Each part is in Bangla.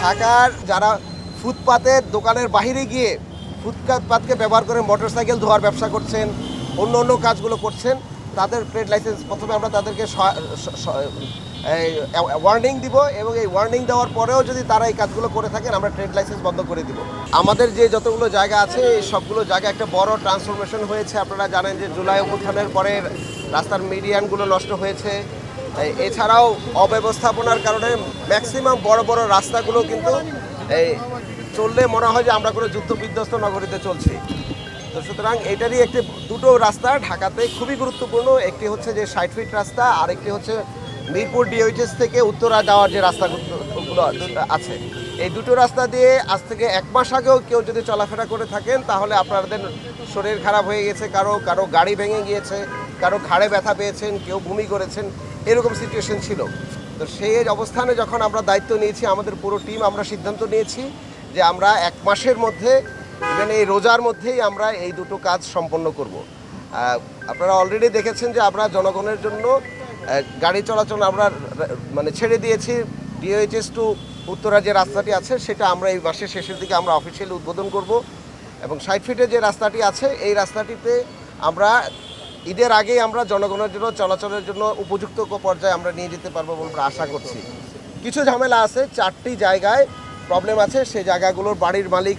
ঢাকার যারা ফুটপাতের দোকানের বাইরে গিয়ে ফুটপাতকে ব্যবহার করে মোটরসাইকেল ধোয়ার ব্যবসা করছেন, অন্য অন্য কাজগুলো করছেন, তাদের ট্রেড লাইসেন্স প্রথমে আমরা তাদেরকে ওয়ার্নিং দিব এবং এই ওয়ার্নিং দেওয়ার পরেও যদি তারা এই কাজগুলো করে থাকেন আমরা ট্রেড লাইসেন্স বন্ধ করে দিব। আমাদের যে যতগুলো জায়গা আছে এই সবগুলো জায়গা একটা বড় ট্রান্সফরমেশন হয়েছে। আপনারা জানেন যে জুলাই অভ্যুত্থানের পরে রাস্তার মিডিয়ানগুলো নষ্ট হয়েছে। এছাড়াও অব্যবস্থাপনার কারণে ম্যাক্সিমাম বড় বড় রাস্তাগুলো কিন্তু এই চললে মনে হয় যে আমরা কোনো যুদ্ধ বিধ্বস্ত নগরীতে চলছি। তো সুতরাং এটারই দুটো রাস্তা ঢাকাতে খুবই গুরুত্বপূর্ণ। একটি হচ্ছে যে 60 ফিট রাস্তা, আর একটি হচ্ছে মিরপুর ডিওএইচএস থেকে উত্তরা যাওয়ার যে রাস্তাগুলো আছে। এই দুটো রাস্তা দিয়ে আজ থেকে 1 মাস আগেও কেউ যদি চলাফেরা করে থাকেন তাহলে আপনাদের শরীর খারাপ হয়ে গেছে, কারো গাড়ি ভেঙে গিয়েছে, কারো ঘাড়ে ব্যথা পেয়েছেন, কেউ বমি করেছেন, এরকম সিচুয়েশন ছিল। তো সেই অবস্থানে যখন আমরা দায়িত্ব নিয়েছি, আমাদের পুরো টিম আমরা সিদ্ধান্ত নিয়েছি যে আমরা 1 মাসের মধ্যে, ইভেন এই রোজার মধ্যেই আমরা এই দুটো কাজ সম্পন্ন করব। আপনারা অলরেডি দেখেছেন যে আমরা জনগণের জন্য গাড়ি চলাচল আমরা ছেড়ে দিয়েছি। ডিওএইচএস টু উত্তরা যে রাস্তাটি আছে সেটা আমরা এই মাসের শেষের দিকে আমরা অফিসিয়ালি উদ্বোধন করব এবং 60 ফিটের যে রাস্তাটি আছে এই রাস্তাটিতে আমরা ঈদের আগেই আমরা জনগণের জন্য চলাচলের জন্য উপযুক্ত পর্যায়ে আমরা নিয়ে যেতে পারবো বলে আমরা আশা করছি। কিছু ঝামেলা আছে, 4টি জায়গায় প্রবলেম আছে। সেই জায়গাগুলোর বাড়ির মালিক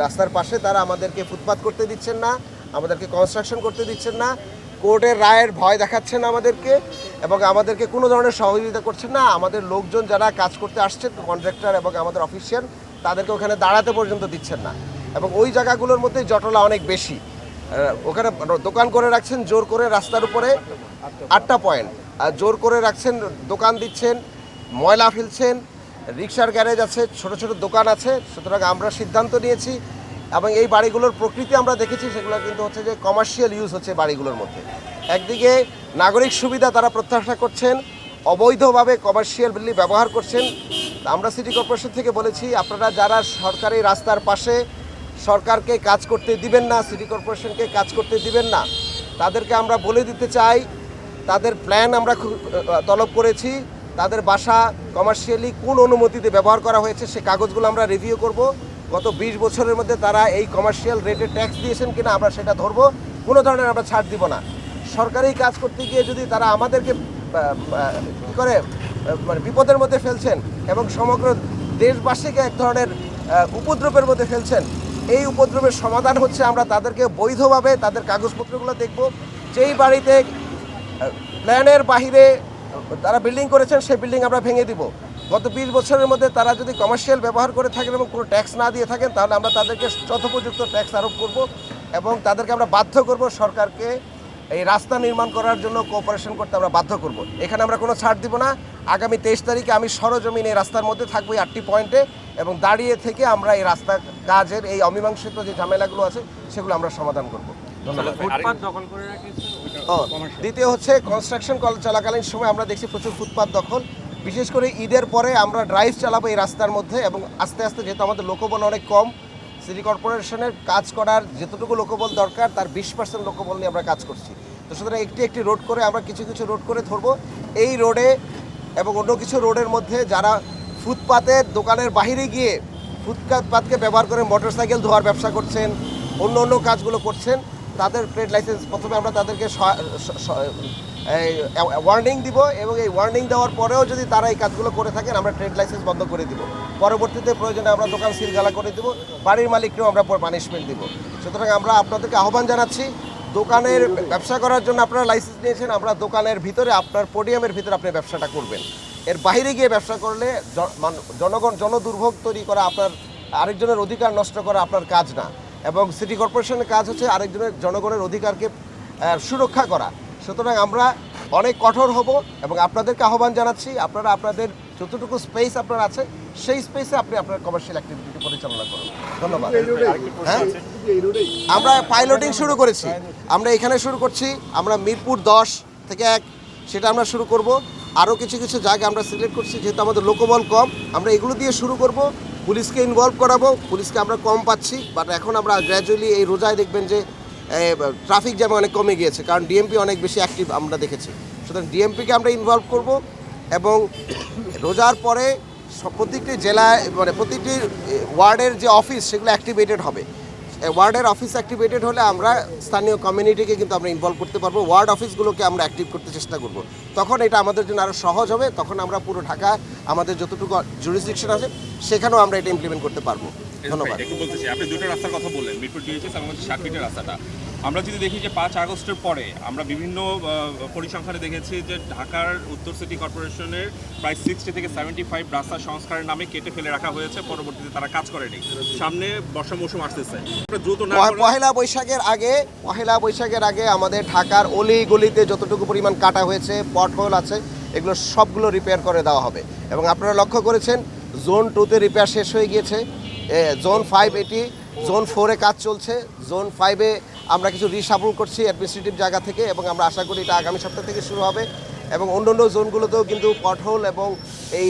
রাস্তার পাশে তারা আমাদেরকে ফুটপাত করতে দিচ্ছেন না, আমাদেরকে কনস্ট্রাকশন করতে দিচ্ছেন না, কোর্টের রায়ের ভয় দেখাচ্ছেন আমাদেরকে এবং আমাদেরকে কোনো ধরনের সহযোগিতা করছেন না। আমাদের লোকজন যারা কাজ করতে আসছেন, কন্ট্রাক্টর এবং আমাদের অফিসিয়াল, তাদেরকে ওখানে দাঁড়াতে পর্যন্ত দিচ্ছেন না এবং ওই জায়গাগুলোর মধ্যে জটলা অনেক বেশি। ওখানে দোকান করে রাখছেন জোর করে রাস্তার উপরে 8টা পয়েন্ট, আর জোর করে রাখছেন, দোকান দিচ্ছেন, ময়লা ফেলছেন, রিক্সার গ্যারেজ আছে, ছোট ছোট দোকান আছে। সুতরাং আমরা সিদ্ধান্ত নিয়েছি এবং এই বাড়িগুলোর প্রকৃতি আমরা দেখেছি, সেগুলো কিন্তু হচ্ছে যে কমার্শিয়াল ইউজ হচ্ছে বাড়িগুলোর মধ্যে। একদিকে নাগরিক সুবিধা তারা প্রত্যাশা করছেন, অবৈধভাবে কমার্শিয়াল বিল্ডিং ব্যবহার করছেন। আমরা সিটি কর্পোরেশন থেকে বলেছি আপনারা যারা সরকারি রাস্তার পাশে সরকারকে কাজ করতে দিবেন না, সিটি কর্পোরেশনকে কাজ করতে দিবেন না, তাদেরকে আমরা বলে দিতে চাই তাদের প্ল্যান আমরা তলব করেছি। তাদের বাসা কমার্শিয়ালি কোন অনুমতিতে ব্যবহার করা হয়েছে সে কাগজগুলো আমরা রিভিউ করব। গত 20 বছরের মধ্যে তারা এই কমার্শিয়াল রেটে ট্যাক্স দিয়েছেন কিনা আমরা সেটা ধরবো। কোনো ধরনের আমরা ছাড় দিব না। সরকারি কাজ করতে গিয়ে যদি তারা আমাদেরকে কী করে বিপদের মধ্যে ফেলছেন এবং সমগ্র দেশবাসীকে এক ধরনের উপদ্রবের মধ্যে ফেলছেন, এই উপদ্রবের সমাধান হচ্ছে আমরা তাদেরকে বৈধভাবে তাদের কাগজপত্রগুলো দেখব। যেই বাড়িতে প্ল্যানের বাহিরে তারা বিল্ডিং করেছেন সেই বিল্ডিং আমরা ভেঙে দিব। গত 20 বছরের মধ্যে তারা যদি কমার্শিয়াল ব্যবহার করে থাকেন এবং কোনো ট্যাক্স না দিয়ে থাকেন তাহলে আমরা তাদেরকে যথোপযুক্ত ট্যাক্স আরোপ করব এবং তাদেরকে আমরা বাধ্য করব সরকারকে এই রাস্তা নির্মাণ করার জন্য কোঅপারেশন করতে আমরা বাধ্য করব। এখানে আমরা কোনো ছাড় দিব না। আগামী 23 তারিখে আমি সরজমিনে এই রাস্তার মধ্যে থাকবো 8টি পয়েন্টে এবং দাঁড়িয়ে থেকে আমরা এই রাস্তা কাজের এই অমীমাংসিত যে ঝামেলাগুলো আছে সেগুলো আমরা সমাধান করব। ধন্যবাদ। দ্বিতীয় হচ্ছে কনস্ট্রাকশন চলাকালীন সময় আমরা দেখছি প্রচুর ফুটপাত দখল। বিশেষ করে ঈদের পরে আমরা ড্রাইভ চালাবো এই রাস্তার মধ্যে এবং আস্তে আস্তে, যেহেতু আমাদের লোকবল অনেক কম, সিটি কর্পোরেশনের কাজ করার যেতটুকু লোকবল দরকার তার 20% লোকবল নিয়ে আমরা কাজ করছি। তো সুতরাং একটি রোড করে আমরা কিছু রোড করে ধরবো। এই রোডে এবং অন্য কিছু রোডের মধ্যে যারা ফুটপাতের দোকানের বাইরে গিয়ে ফুটপাতকে ব্যবহার করে মোটরসাইকেল ধোয়ার ব্যবসা করছেন, অন্য অন্য কাজগুলো করছেন, তাদের ট্রেড লাইসেন্স প্রথমে আমরা তাদেরকে ওয়ার্নিং দিব এবং এই ওয়ার্নিং দেওয়ার পরেও যদি তারা এই কাজগুলো করে থাকেন আমরা ট্রেড লাইসেন্স বন্ধ করে দিব। পরবর্তীতে প্রয়োজনে আমরা দোকান সিলগালা করে দেব, বাড়ির মালিককেও আমরা পানিশমেন্ট দিব। সুতরাং আমরা আপনাদেরকে আহ্বান জানাচ্ছি, দোকানের ব্যবসা করার জন্য আপনারা লাইসেন্স নিয়েছেন, আমরা দোকানের ভিতরে আপনার পোডিয়ামের ভিতরে আপনি ব্যবসাটা করবেন। এর বাইরে গিয়ে ব্যবসা করলে জনদুর্ভোগ তৈরি করা, আপনার আরেকজনের অধিকার নষ্ট করা আপনার কাজ না এবং সিটি কর্পোরেশনের কাজ হচ্ছে আরেকজনের জনগণের অধিকারকে সুরক্ষা করা। সুতরাং আমরা অনেক কঠোর হব এবং আপনাদেরকে আহ্বান জানাচ্ছি আপনারা আপনাদের যতটুকু স্পেস আপনার আছে সেই স্পেসে আপনি আপনার কমার্শিয়াল অ্যাক্টিভিটি পরিচালনা করুন। ধন্যবাদ। হ্যাঁ, আমরা পাইলটিং শুরু করেছি, আমরা এখানে শুরু করছি, আমরা মিরপুর 10 থেকে 1 সেটা আমরা শুরু করব। আরও কিছু জায়গা আমরা সিলেক্ট করছি, যেহেতু আমাদের লোকবল কম আমরা এগুলো দিয়ে শুরু করব। পুলিশকে ইনভলভ করাবো, পুলিশকে আমরা কম পাচ্ছি, বাট এখন আমরা গ্র্যাজুয়ালি এই রোজায় দেখবেন যে ট্রাফিক জ্যাম অনেক কমে গিয়েছে, কারণ ডিএমপি অনেক বেশি অ্যাক্টিভ আমরা দেখেছি। সুতরাং ডিএমপিকে আমরা ইনভলভ করব এবং রোজার পরে প্রত্যেকটি জেলায় মানে প্রতিটি ওয়ার্ডের যে অফিস সেগুলো অ্যাক্টিভেটেড হবে। ওয়ার্ডের অফিস অ্যাক্টিভেটেড হলে আমরা স্থানীয় কমিউনিটিকে কিন্তু আমরা ইনভলভ করতে পারবো, ওয়ার্ড অফিসগুলোকে আমরা অ্যাক্টিভ করতে চেষ্টা করব। তখন এটা আমাদের জন্য আরও সহজ হবে, তখন আমরা পুরো ঢাকা আমাদের যতটুকু জুরিসডিকশন আছে সেখানেও আমরা এটা ইমপ্লিমেন্ট করতে পারবো। ধন্যবাদ। একটু বলতে চাই, আপনি দুটো রাস্তার কথা বললেন, মিরপুর ডিএইচএস এবং সার্কিটের রাস্তাটা। আমরা যদি দেখি যে 5 আগস্টের পরে আমরা বিভিন্ন পরিসংখ্যানে দেখেছি যে ঢাকার উত্তর সিটি কর্পোরেশনের প্রায় 60 থেকে 75 রাস্তা সংস্কারের নামে কেটে ফেলে রাখা হয়েছে, পরবর্তীতে তারা কাজ করেনি। সামনে বর্ষা মৌসুম আসতেছে, দ্রুত না পহেলা বৈশাখের আগে আমাদের ঢাকার অলি গলিতে যতটুকু পরিমাণ কাটা হয়েছে, পটহোল আছে, এগুলো সবগুলো রিপেয়ার করে দেওয়া হবে। এবং আপনারা লক্ষ্য করেছেন জোন 2তে রিপেয়ার শেষ হয়ে গিয়েছে, জোন 5 এটি, জোন 4-এ কাজ চলছে, জোন 5-এ আমরা কিছু রিশাফল করছি অ্যাডমিনিস্ট্রেটিভ জায়গা থেকে, এবং আমরা আশা করি এটা আগামী সপ্তাহ থেকে শুরু হবে। এবং অন্যান্য জোনগুলোতেও কিন্তু পটহোল এবং এই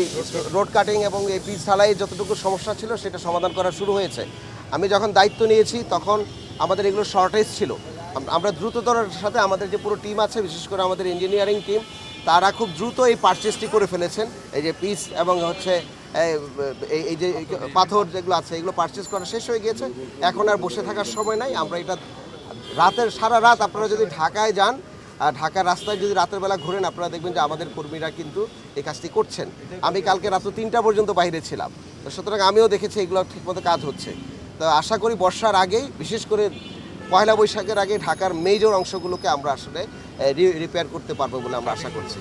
রোড কাটিং এবং এই পিচ ঢালাই যতটুকু সমস্যা ছিল সেটা সমাধান করা শুরু হয়েছে। আমি যখন দায়িত্ব নিয়েছি তখন আমাদের এগুলো শর্টেজ ছিল। আমরা দ্রুততরের সাথে আমাদের যে পুরো টিম আছে, বিশেষ করে আমাদের ইঞ্জিনিয়ারিং টিম, তারা খুব দ্রুত এই পারচেসটি করে ফেলেছেন। এই যে পিচ এবং হচ্ছে এই যে পাথর যেগুলো আছে এগুলো পারচেস করা শেষ হয়ে গিয়েছে। এখন আর বসে থাকার সময় নাই। আমরা এটা সারা রাত আপনারা যদি ঢাকায় যান, ঢাকার রাস্তায় যদি রাতের বেলা ঘুরেন, আপনারা দেখবেন যে আমাদের কর্মীরা কিন্তু এই কাজটি করছেন। আমি কালকে রাত 3টা পর্যন্ত বাইরে ছিলাম, তো সুতরাং আমিও দেখেছি এগুলো ঠিকমতো কাজ হচ্ছে। তো আশা করি বর্ষার আগেই, বিশেষ করে পয়লা বৈশাখের আগে ঢাকার মেজর অংশগুলোকে আমরা আসলে রিপেয়ার করতে পারবো বলে আমরা আশা করছি।